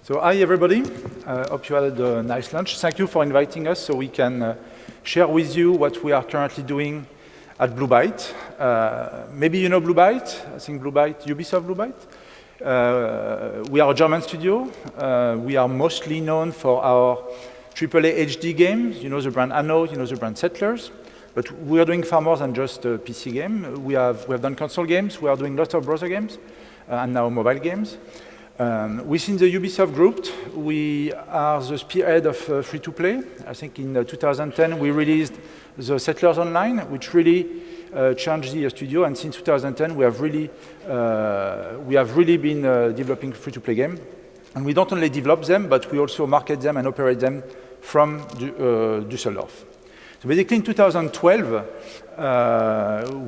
So hi everybody, hope you had a nice lunch. Thank you for inviting us so we can share with you what we are currently doing at Blue Byte. Maybe you know Blue Byte, I think Blue Byte, Ubisoft Blue Byte. We are a German studio. We are mostly known for our AAA HD games. You know the brand Anno, you know the brand Settlers. But we are doing far more than just a PC game. We have done console games, we are doing lots of browser games, and now mobile games. Within the Ubisoft group, we are the spearhead of free-to-play. I think in 2010 we released the Settlers Online, which really changed the studio. And since 2010 we have really been developing free-to-play games. And we don't only develop them, but we also market them and operate them from Düsseldorf. So basically in 2012,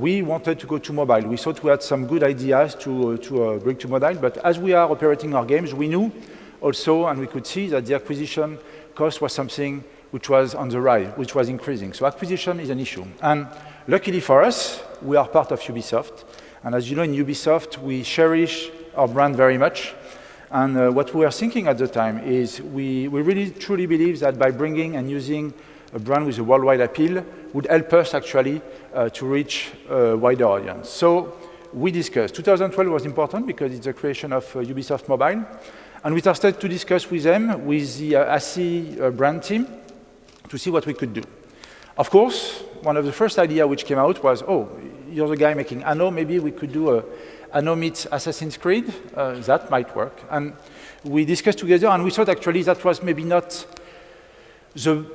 we wanted to go to mobile. We thought we had some good ideas to bring to mobile, but as we are operating our games, we knew also, and we could see that the acquisition cost was something which was on the rise, which was increasing. So acquisition is an issue. And luckily for us, we are part of Ubisoft. And as you know, in Ubisoft, we cherish our brand very much. And what we were thinking at the time is we really truly believe that by bringing and using a brand with a worldwide appeal would help us actually to reach a wider audience. So we discussed. 2012 was important because it's the creation of Ubisoft Mobile. And we started to discuss with them, with the ASI brand team, to see what we could do. Of course, one of the first ideas which came out was, oh, you're the guy making Anno, maybe we could do a Anno meets Assassin's Creed. That might work. And we discussed together, and we thought actually that was maybe not the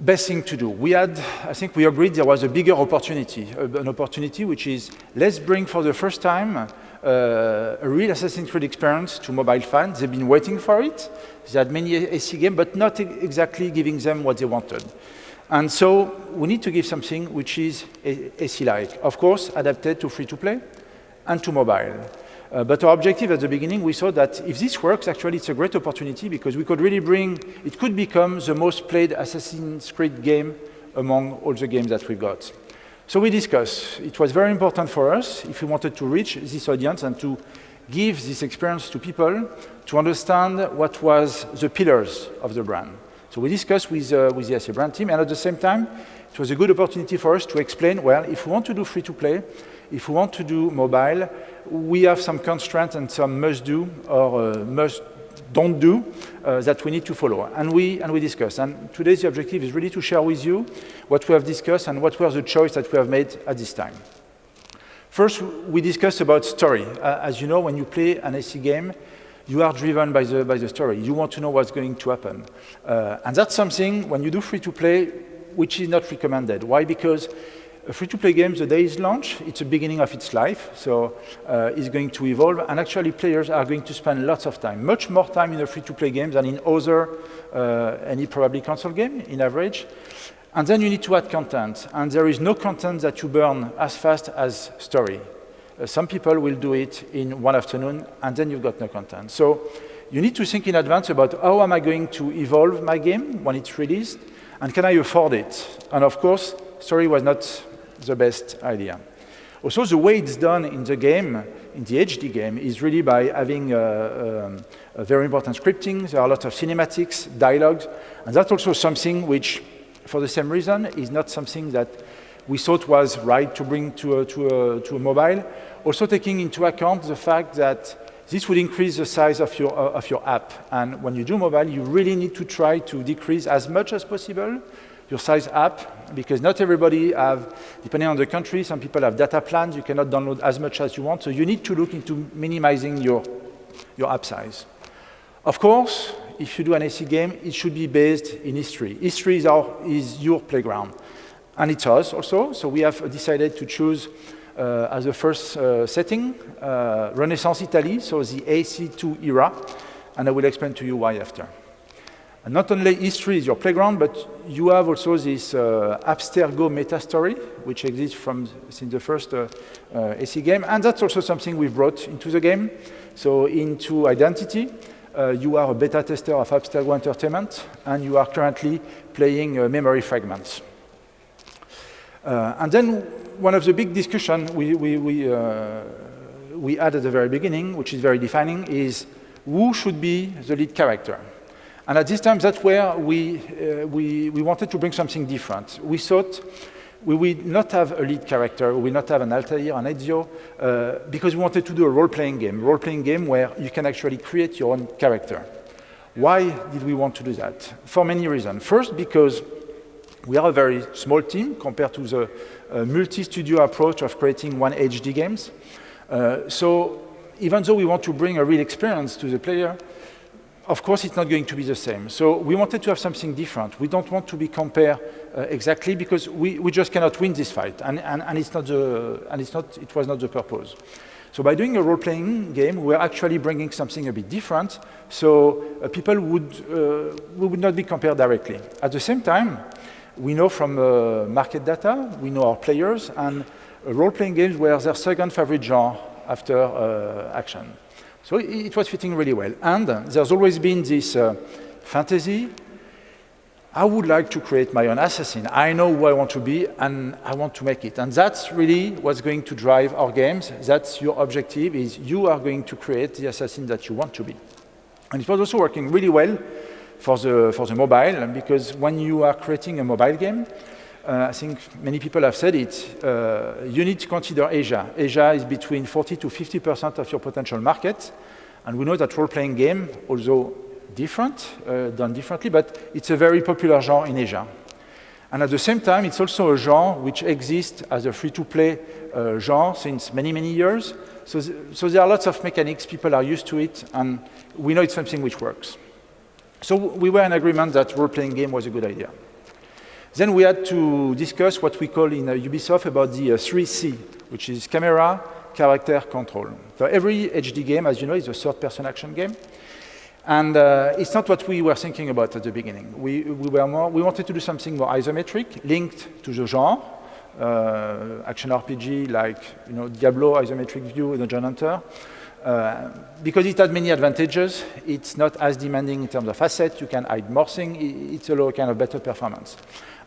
best thing to do. I think we agreed there was a bigger opportunity, an opportunity which is, let's bring for the first time a real Assassin's Creed experience to mobile fans. They've been waiting for it. They had many AC games, but not exactly giving them what they wanted. And so we need to give something which is AC-like, of course, adapted to free-to-play and to mobile. But our objective at the beginning, we thought that if this works, actually it's a great opportunity because we could really it could become the most played Assassin's Creed game among all the games that we've got. So we discussed. It was very important for us, if we wanted to reach this audience and to give this experience to people, to understand what was the pillars of the brand. So we discussed with the SA brand team, and at the same time, it was a good opportunity for us to explain, well, if we want to do free-to-play, if we want to do mobile, we have some constraints and some must-do or must-don't-do that we need to follow. And we discussed. And today the objective is really to share with you what we have discussed and what were the choices that we have made at this time. First, we discussed about story. As you know, when you play an AC game, you are driven by the story. You want to know what's going to happen. And that's something, when you do free-to-play, which is not recommended. Why? Because a free-to-play game, the day it's launched, it's the beginning of its life, so it's going to evolve, and actually players are going to spend lots of time, much more time in a free-to-play game than in other, any probably console game, in average. And then you need to add content, and there is no content that you burn as fast as story. Some people will do it in one afternoon, and then you've got no content. So you need to think in advance about how am I going to evolve my game when it's released, and can I afford it? And of course, story was not the best idea. Also, the way it's done in the game, in the HD game, is really by having a very important scripting. There are a lot of cinematics, dialogues, and that's also something which, for the same reason, is not something that we thought was right to bring to a mobile. Also taking into account the fact that this would increase the size of your app. And when you do mobile, you really need to try to decrease as much as possible your size app, because not everybody have, depending on the country, some people have data plans, you cannot download as much as you want, so you need to look into minimizing your app size. Of course, if you do an AC game, it should be based in history. History is your playground, and it's us also, so we have decided to choose as the first setting, Renaissance Italy, so the AC2 era, and I will explain to you why after. And not only history is your playground, but you have also this Abstergo meta story, which exists since the first AC game, and that's also something we've brought into the game. So into Identity, you are a beta tester of Abstergo Entertainment, and you are currently playing Memory Fragments. And then one of the big discussions we had at the very beginning, which is very defining, is who should be the lead character. And at this time, that's where we wanted to bring something different. We thought we will not have a lead character, we will not have an Altair, an Ezio, because we wanted to do a role-playing game where you can actually create your own character. Why did we want to do that? For many reasons. First, because we are a very small team compared to the multi-studio approach of creating one HD games. So even though we want to bring a real experience to the player, of course, it's not going to be the same. So we wanted to have something different. We don't want to be compared exactly because we just cannot win this fight, and it was not the purpose. So by doing a role-playing game, we're actually bringing something a bit different, so people would not be compared directly. At the same time, we know from market data, we know our players, and role-playing games were their second favorite genre after action. So it was fitting really well. And there's always been this fantasy. I would like to create my own assassin. I know who I want to be, and I want to make it. And that's really what's going to drive our games. That's your objective, is you are going to create the assassin that you want to be. And it was also working really well for the mobile, because when you are creating a mobile game, I think many people have said it, you need to consider Asia. Asia is between 40 to 50% of your potential market, and we know that role-playing game, although different, done differently, but it's a very popular genre in Asia. And at the same time, it's also a genre which exists as a free-to-play genre since many, many years. So there are lots of mechanics, people are used to it, and we know it's something which works. So we were in agreement that role-playing game was a good idea. Then we had to discuss what we call in Ubisoft about the 3C, which is camera, character, control. So every HD game, as you know, is a third-person action game. And it's not what we were thinking about at the beginning. We wanted to do something more isometric, linked to the genre, action RPG like Diablo, isometric view, Dungeon Hunter, because it had many advantages. It's not as demanding in terms of assets. You can hide more things. It's a kind of better performance.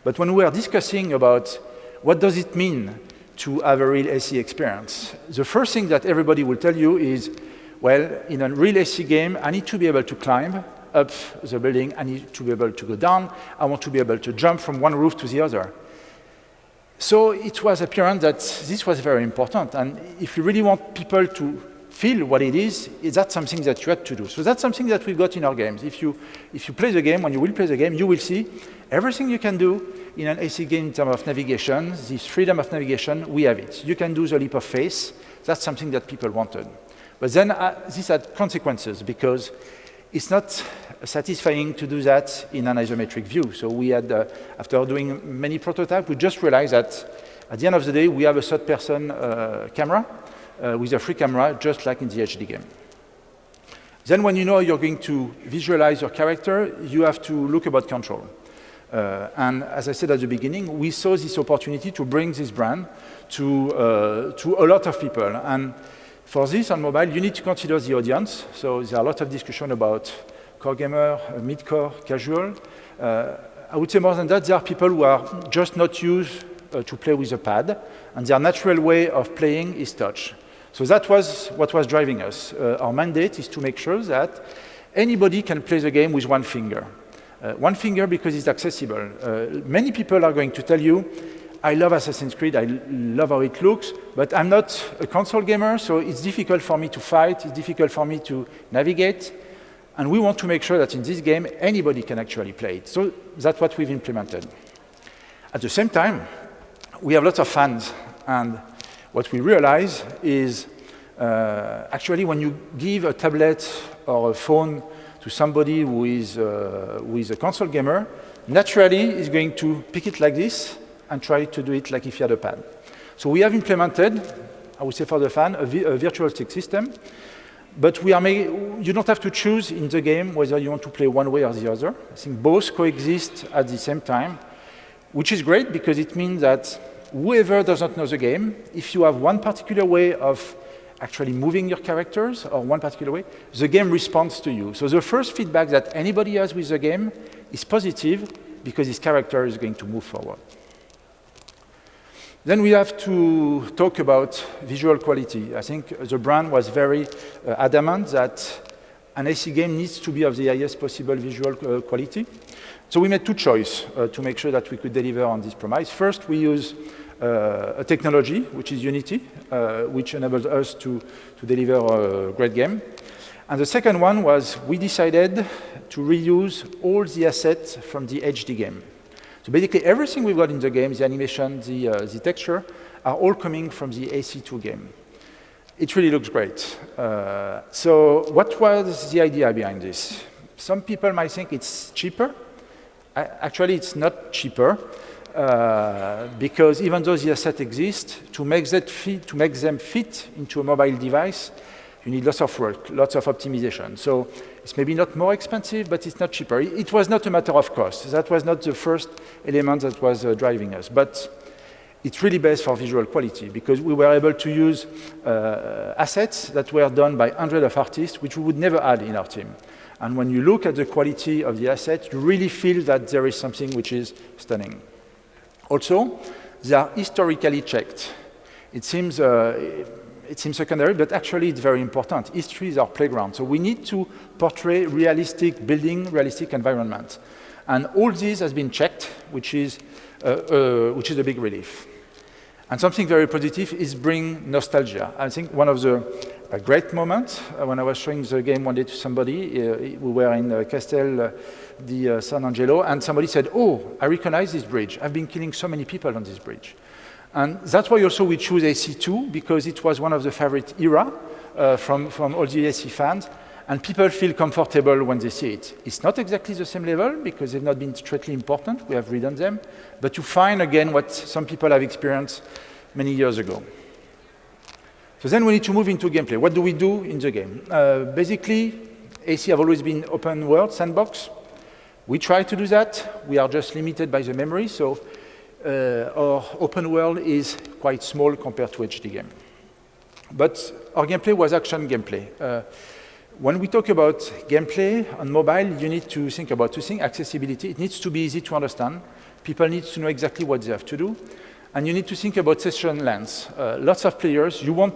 But when we are discussing about what does it mean to have a real AC experience, the first thing that everybody will tell you is, well, in a real AC game, I need to be able to climb up the building. I need to be able to go down. I want to be able to jump from one roof to the other. So it was apparent that this was very important. And if you really want people to feel what it is, that's something that you had to do. So that's something that we got in our games. If you play the game, when you will play the game, you will see everything you can do in an AC game in terms of navigation, this freedom of navigation, we have it. You can do the leap of faith. That's something that people wanted. But then this had consequences, because it's not satisfying to do that in an isometric view. So we had, after doing many prototypes, we just realized that at the end of the day, we have a third-person camera with a free camera, just like in the HD game. Then when you know you're going to visualize your character, you have to look about control. And as I said at the beginning, we saw this opportunity to bring this brand to a lot of people. And for this on mobile, you need to consider the audience. So there are a lot of discussion about core gamer, mid-core, casual. I would say more than that, there are people who are just not used to play with a pad, and their natural way of playing is touch. So that was what was driving us. Our mandate is to make sure that anybody can play the game with one finger. One finger because it's accessible. Many people are going to tell you, I love Assassin's Creed, I love how it looks, but I'm not a console gamer, so it's difficult for me to fight, it's difficult for me to navigate, and we want to make sure that in this game, anybody can actually play it. So that's what we've implemented. At the same time, we have lots of fans, and what we realize is actually when you give a tablet or a phone to somebody who is a console gamer, naturally is going to pick it like this and try to do it like if you had a pad. So we have implemented, I would say for the fan, a virtual stick system, but you don't have to choose in the game whether you want to play one way or the other. I think both coexist at the same time, which is great because it means that whoever does not know the game, if you have one particular way of actually moving your characters or one particular way, the game responds to you. So the first feedback that anybody has with the game is positive because his character is going to move forward. Then we have to talk about visual quality. I think the brand was very adamant that an AC game needs to be of the highest possible visual quality. So we made two choices to make sure that we could deliver on this promise. First, we use a technology, which is Unity, which enables us to deliver a great game. And the second one was we decided to reuse all the assets from the HD game. So basically, everything we've got in the game, the animation, the texture, are all coming from the AC2 game. It really looks great. So what was the idea behind this? Some people might think it's cheaper. Actually, it's not cheaper, because even though the assets exist, to make them fit into a mobile device, you need lots of work, lots of optimization. So it's maybe not more expensive, but it's not cheaper. It was not a matter of cost. That was not the first element that was driving us. But it's really best for visual quality, because we were able to use assets that were done by hundreds of artists, which we would never add in our team. And when you look at the quality of the asset, you really feel that there is something which is stunning. Also, they are historically checked. It seems secondary, but actually it's very important. History is our playground. So we need to portray realistic building, realistic environment. And all this has been checked, which is a big relief. And something very positive is bring nostalgia. I think one of the great moments when I was showing the game one day to somebody, we were in Castel di San Angelo, and somebody said, "Oh, I recognize this bridge. I've been killing so many people on this bridge." And that's why also we choose AC2, because it was one of the favorite era from all the AC fans, and people feel comfortable when they see it. It's not exactly the same level, because they've not been strictly important. We have redone them, but you find again what some people have experienced many years ago. So then we need to move into gameplay. What do we do in the game? Basically, AC have always been open world, sandbox. We try to do that. We are just limited by the memory, so our open world is quite small compared to HD game. But our gameplay was action gameplay. When we talk about gameplay on mobile, you need to think about two things. Accessibility, it needs to be easy to understand. People need to know exactly what they have to do. And you need to think about session lengths. Lots of players, you want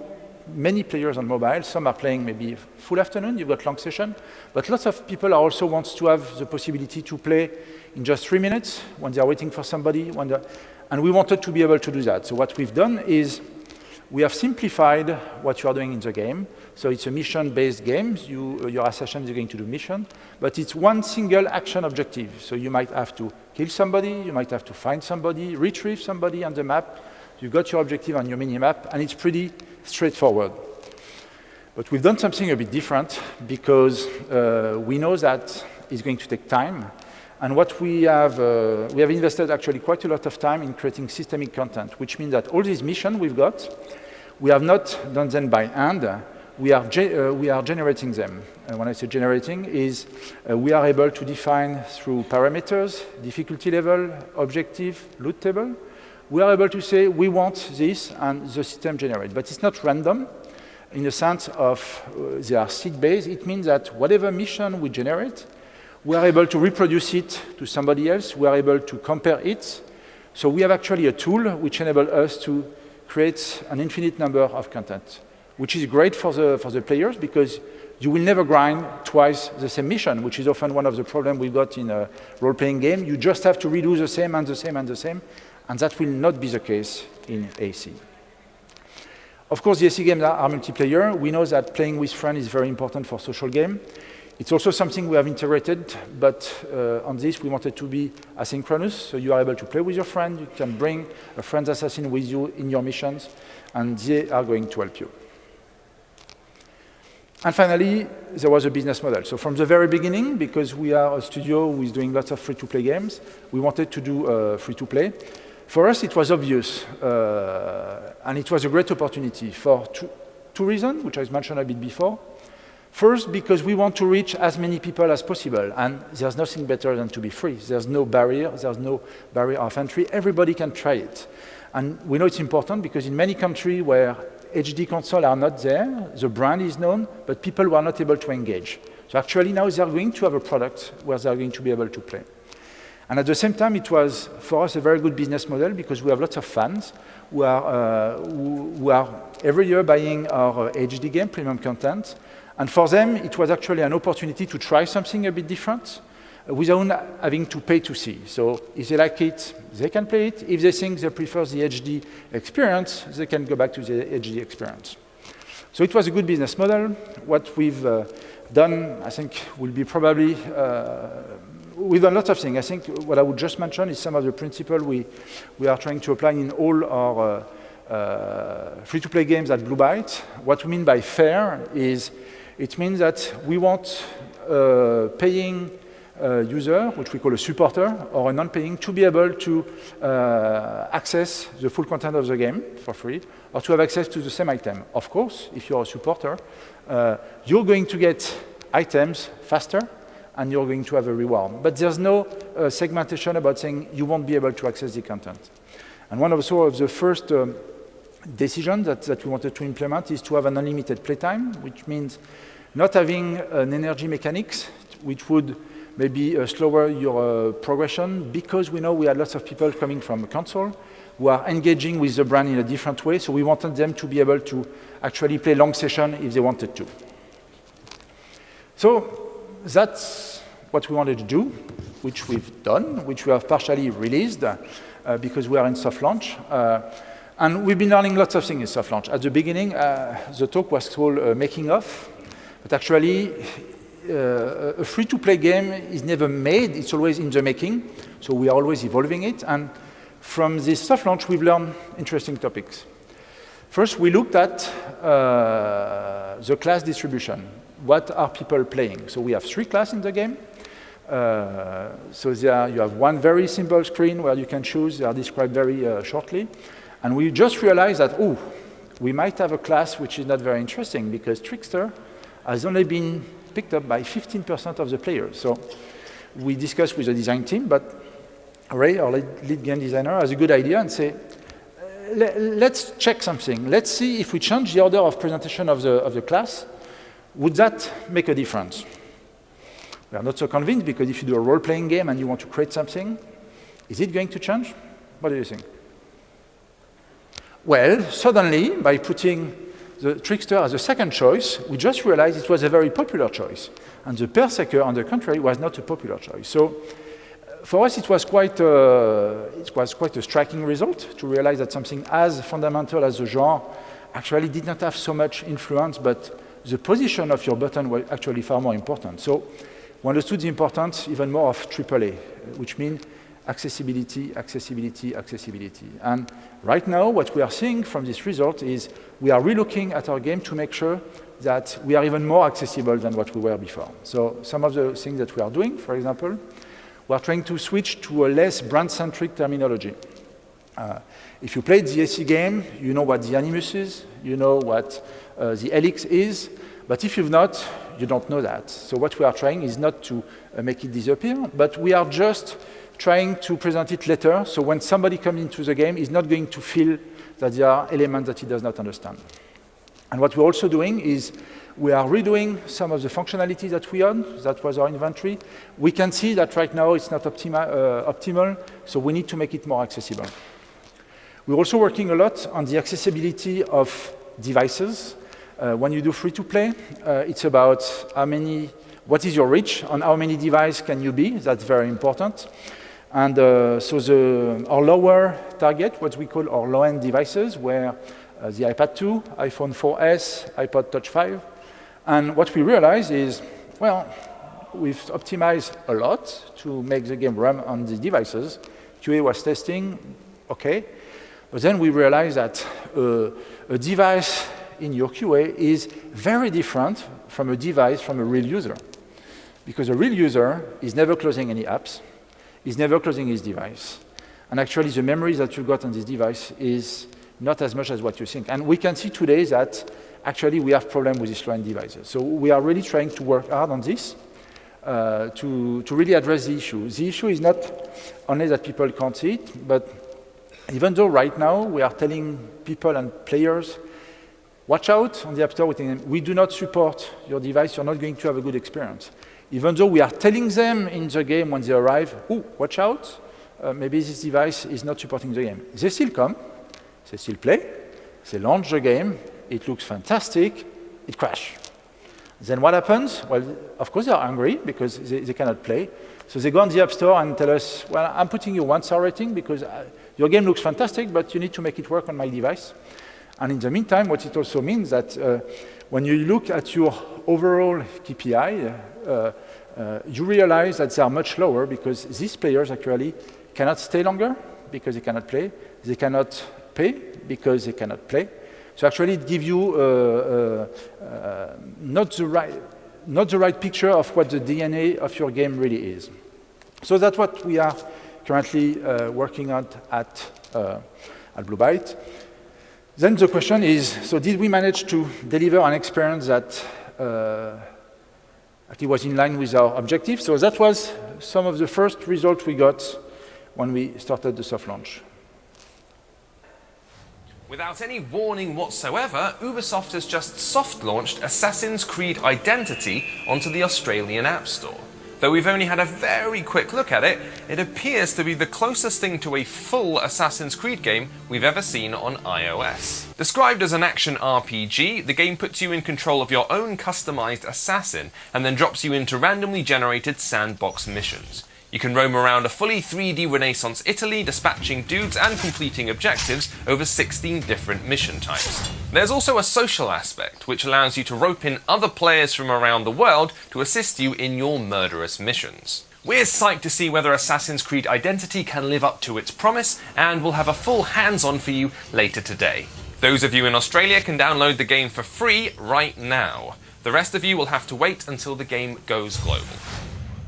many players on mobile. Some are playing maybe full afternoon, you've got long session. But lots of people also want to have the possibility to play in just 3 minutes when they are waiting for somebody. And we wanted to be able to do that. So what we've done is we have simplified what you are doing in the game. So it's a mission-based game. Your assassin is going to do mission, but it's one single action objective. So you might have to kill somebody, you might have to find somebody, retrieve somebody on the map. You've got your objective on your mini-map, and it's pretty straightforward. But we've done something a bit different, because we know that it's going to take time. And what we have invested actually quite a lot of time in creating systemic content, which means that all these missions we've got, we have not done them by hand. We are generating them. And when I say generating, we are able to define through parameters, difficulty level, objective, loot table. We are able to say we want this, and the system generates. But it's not random in the sense of they are seed-based. It means that whatever mission we generate, we are able to reproduce it to somebody else. We are able to compare it. So we have actually a tool which enables us to create an infinite number of content, which is great for the players, because you will never grind twice the same mission, which is often one of the problems we've got in a role-playing game. You just have to redo the same and the same and the same, and that will not be the case in AC. Of course, the AC games are multiplayer. We know that playing with friends is very important for social game. It's also something we have integrated, but on this we wanted to be asynchronous, so you are able to play with your friend, you can bring a friend's assassin with you in your missions, and they are going to help you. And finally, there was a business model. So from the very beginning, because we are a studio who is doing lots of free-to-play games, we wanted to do free-to-play. For us, it was obvious, and it was a great opportunity for two reasons, which I mentioned a bit before. First, because we want to reach as many people as possible, and there's nothing better than to be free. There's no barrier of entry. Everybody can try it. And we know it's important because in many countries where HD consoles are not there, the brand is known, but people were not able to engage. So actually now they are going to have a product where they are going to be able to play. And at the same time, it was, for us, a very good business model because we have lots of fans who are every year buying our HD game premium content. And for them, it was actually an opportunity to try something a bit different without having to pay to see. So if they like it, they can play it. If they think they prefer the HD experience, they can go back to the HD experience. So it was a good business model. What we've done, I think, will be probably, we've done lots of things. I think what I would just mention is some of the principles we are trying to apply in all our free-to-play games at Blue Byte. What we mean by fair is, it means that we want paying user, which we call a supporter, or a non-paying, to be able to access the full content of the game for free, or to have access to the same item. Of course, if you're a supporter, you're going to get items faster, and you're going to have a reward. But there's no segmentation about saying you won't be able to access the content. And one of the first decisions that we wanted to implement is to have an unlimited playtime, which means not having an energy mechanics, which would maybe slower your progression, because we know we had lots of people coming from a console who are engaging with the brand in a different way, so we wanted them to be able to actually play long session if they wanted to. So that's what we wanted to do, which we've done, which we have partially released because we are in soft launch. And we've been learning lots of things in soft launch. At the beginning, the talk was called Making Of, but actually, a free-to-play game is never made, it's always in the making, so we are always evolving it. And from this soft launch, we've learned interesting topics. First, we looked at the class distribution. What are people playing? So we have 3 classes in the game. So there you have one very simple screen where you can choose. They are described very shortly. And we just realized that, oh, we might have a class which is not very interesting because Trickster has only been picked up by 15% of the players. So we discussed with the design team, but Ray, our lead game designer, has a good idea and say, let's check something. Let's see if we change the order of presentation of the class, would that make a difference? We are not so convinced, because if you do a role-playing game and you want to create something, is it going to change? What do you think? Well, suddenly, by putting the Trickster as a second choice, we just realized it was a very popular choice. And the Berserker, on the contrary, was not a popular choice. So for us, it was quite a striking result to realize that something as fundamental as the genre actually did not have so much influence, but the position of your button was actually far more important. So we understood the importance even more of AAA, which means accessibility, accessibility, accessibility. And right now, what we are seeing from this result is we are relooking at our game to make sure that we are even more accessible than what we were before. So some of the things that we are doing, for example, we are trying to switch to a less brand-centric terminology. If you played the AC game, you know what the Animus is, you know what the Helix is, but if you've not, you don't know that. So what we are trying is not to make it disappear, but we are just trying to present it later, so when somebody comes into the game, he's not going to feel that there are elements that he does not understand. And what we're also doing is we are redoing some of the functionality that we had, that was our inventory. We can see that right now it's not optimal, so we need to make it more accessible. We're also working a lot on the accessibility of devices. When you do free-to-play, it's about what is your reach, on how many devices can you be. That's very important. And so our lower target, what we call our low-end devices, were the iPad 2, iPhone 4S, iPod Touch 5. And what we realized is, well, we've optimized a lot to make the game run on the devices. QA was testing, okay. But then we realized that a device in your QA is very different from a device from a real user. Because a real user is never closing any apps, is never closing his device. And actually, the memory that you got on this device is not as much as what you think. And we can see today that actually we have problems with these low-end devices. So we are really trying to work hard on this to really address the issue. The issue is not only that people can't see it, but even though right now we are telling people and players, watch out on the App Store, we do not support your device, you're not going to have a good experience. Even though we are telling them in the game when they arrive, oh, watch out, maybe this device is not supporting the game. They still come, they still play, they launch the game, it looks fantastic, it crashes. Then what happens? Well, of course, they are angry because they cannot play. So they go on the App Store and tell us, well, I'm putting you 1-star rating because your game looks fantastic, but you need to make it work on my device. And in the meantime, what it also means that when you look at your overall KPI, you realize that they are much lower because these players actually cannot stay longer because they cannot play. They cannot pay because they cannot play. So actually it gives you not the right picture of what the DNA of your game really is. So that's what we are currently working on at Blue Byte. Then the question is, so did we manage to deliver an experience that actually was in line with our objectives? So that was some of the first results we got when we started the soft launch. Without any warning whatsoever, Ubisoft has just soft-launched Assassin's Creed Identity onto the Australian App Store. Though we've only had a very quick look at it, it appears to be the closest thing to a full Assassin's Creed game we've ever seen on iOS. Described as an action RPG, the game puts you in control of your own customized assassin and then drops you into randomly generated sandbox missions. You can roam around a fully 3D Renaissance Italy, dispatching dudes and completing objectives over 16 different mission types. There's also a social aspect, which allows you to rope in other players from around the world to assist you in your murderous missions. We're psyched to see whether Assassin's Creed Identity can live up to its promise, and we'll have a full hands-on for you later today. Those of you in Australia can download the game for free right now. The rest of you will have to wait until the game goes global.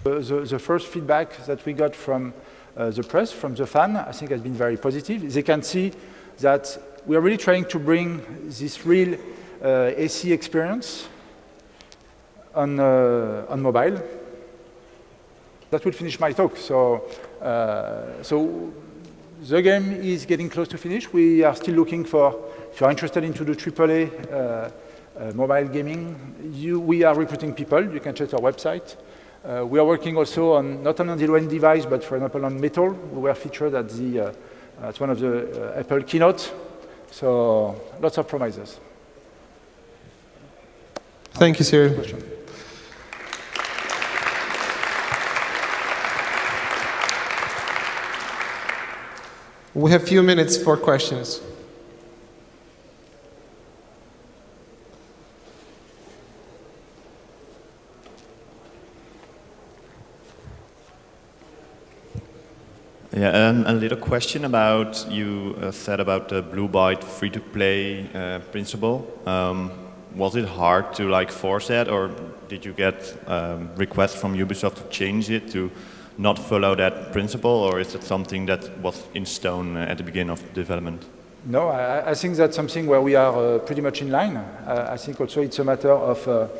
The first feedback that we got from the press, from the fan, I think has been very positive. They can see that we are really trying to bring this real AC experience on mobile. That will finish my talk. So the game is getting close to finish. We are still looking for, if you're interested into the AAA mobile gaming, we are recruiting people. You can check our website. We are working also on, not only on the low-end device, but for example on Metal. We were featured at at one of the Apple keynote. So lots of promises. Thank you, Cyril. We have a few minutes for questions. Yeah, a little question about, you said about the Blue Byte free-to-play principle. Was it hard to force that, or did you get requests from Ubisoft to change it to not follow that principle, or is it something that was in stone at the beginning of development? No, I think that's something where we are pretty much in line. I think also it's a matter of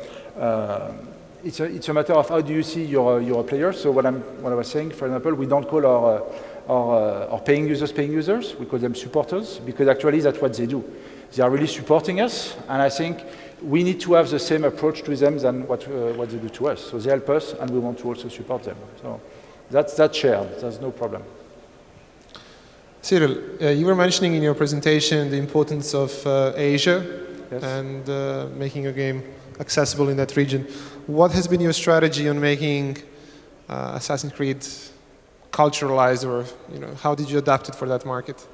it's a matter of how do you see your players. So what I was saying, for example, we don't call our paying users, we call them supporters, because actually that's what they do. They are really supporting us, and I think we need to have the same approach to them than what they do to us. So they help us, and we want to also support them. So that's shared, there's no problem. Cyril, you were mentioning in your presentation the importance of Asia, yes, and making a game accessible in that region. What has been your strategy on making Assassin's Creed culturalized, or how did you adapt it for that market?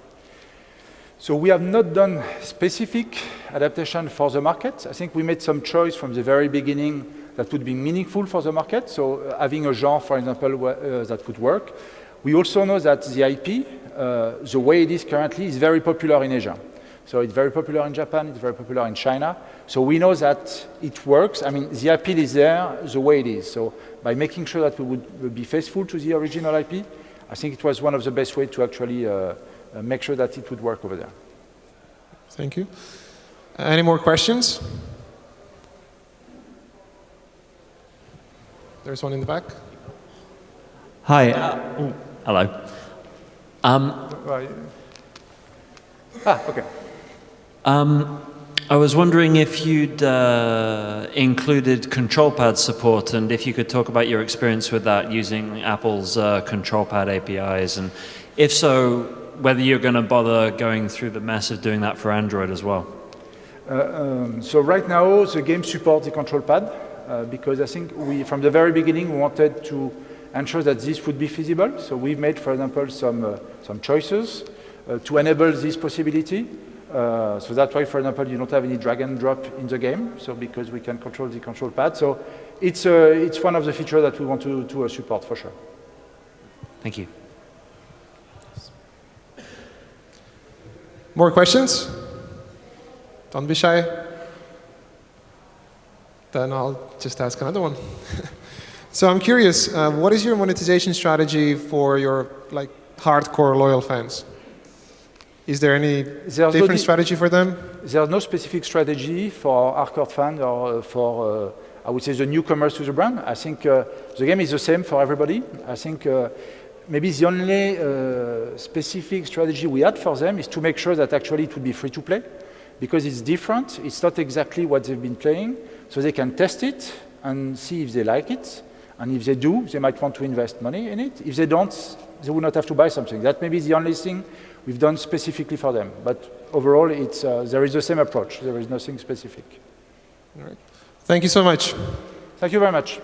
So we have not done specific adaptation for the market. I think we made some choice from the very beginning that would be meaningful for the market. So having a genre, for example, that could work. We also know that the IP, the way it is currently, is very popular in Asia. So it's very popular in Japan, it's very popular in China. So we know that it works. I mean, the appeal is there the way it is. So by making sure that we would be faithful to the original IP, I think it was one of the best ways to actually make sure that it would work over there. Thank you. Any more questions? There's one in the back. Hi. Hello. Okay. I was wondering if you'd included control pad support, and if you could talk about your experience with that using Apple's control pad APIs, and if so, whether you're going to bother going through the mess of doing that for Android as well. So right now, the game supports the control pad. because I think from the very beginning, we wanted to ensure that this would be feasible. So we've made, for example, some choices to enable this possibility. So that's why, for example, you don't have any drag and drop in the game, so because we can control the control pad. So it's one of the features that we want to support for sure. Thank you. More questions? Don't be shy. Then I'll just ask another one. So I'm curious, what is your monetization strategy for your hardcore loyal fans? Is there any different strategy for them? There's no specific strategy for hardcore fans or for, I would say, the newcomers to the brand. I think the game is the same for everybody. I think maybe the only specific strategy we had for them is to make sure that actually it would be free to play, because it's different. It's not exactly what they've been playing, so they can test it and see if they like it. And if they do, they might want to invest money in it. If they don't, they will not have to buy something. That may be the only thing we've done specifically for them. But overall, there is the same approach. There is nothing specific. All right. Thank you so much. Thank you very much.